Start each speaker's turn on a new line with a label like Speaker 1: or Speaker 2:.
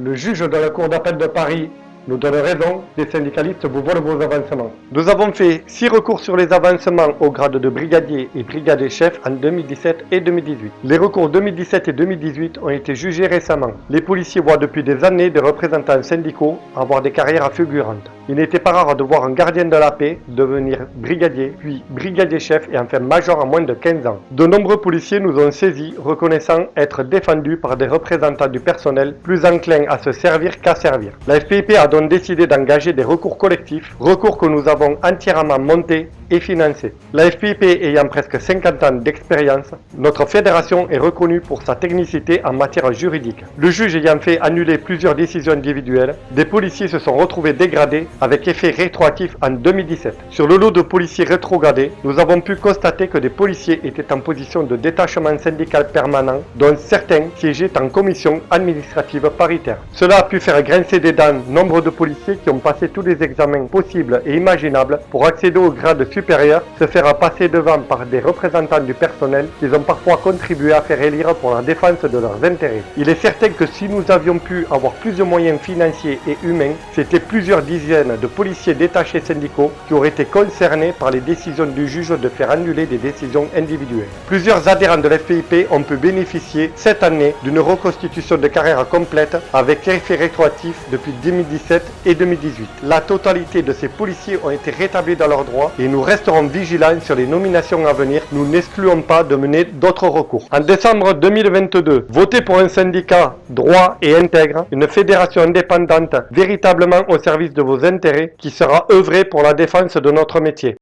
Speaker 1: Le juge de la Cour d'appel de Paris nous donne raison, les syndicalistes vous volent vos avancements. Nous avons fait 6 recours sur les avancements au grade de brigadier et brigadier chef en 2017 et 2018. Les recours 2017 et 2018 ont été jugés récemment. Les policiers voient depuis des années des représentants syndicaux avoir des carrières fulgurantes. Il n'était pas rare de voir un gardien de la paix devenir brigadier, puis brigadier chef et enfin major en moins de 15 ans. De nombreux policiers nous ont saisis, reconnaissant être défendus par des représentants du personnel plus enclins à se servir qu'à servir. La FPIP a donc décidé d'engager des recours collectifs, recours que nous avons entièrement montés et financés. La FPIP ayant presque 50 ans d'expérience, notre fédération est reconnue pour sa technicité en matière juridique. Le juge ayant fait annuler plusieurs décisions individuelles, des policiers se sont retrouvés dégradés avec effet rétroactif en 2017. Sur le lot de policiers rétrogradés, nous avons pu constater que des policiers étaient en position de détachement syndical permanent, dont certains siégeaient en commission administrative paritaire. Cela a pu faire grincer des dents nombre de policiers qui ont passé tous les examens possibles et imaginables pour accéder au grade supérieur, se faire passer devant par des représentants du personnel qu'ils ont parfois contribué à faire élire pour la défense de leurs intérêts. Il est certain que si nous avions pu avoir plus de moyens financiers et humains, c'était plusieurs dizaines de policiers détachés syndicaux qui auraient été concernés par les décisions du juge de faire annuler des décisions individuelles. Plusieurs adhérents de l'FPIP ont pu bénéficier cette année d'une reconstitution de carrière complète avec effet rétroactif depuis 2017 et 2018. La totalité de ces policiers ont été rétablis dans leurs droits et nous resterons vigilants sur les nominations à venir. Nous n'excluons pas de mener d'autres recours. En décembre 2022, votez pour un syndicat droit et intègre, une fédération indépendante véritablement au service de vos intérêts qui sera œuvrée pour la défense de notre métier.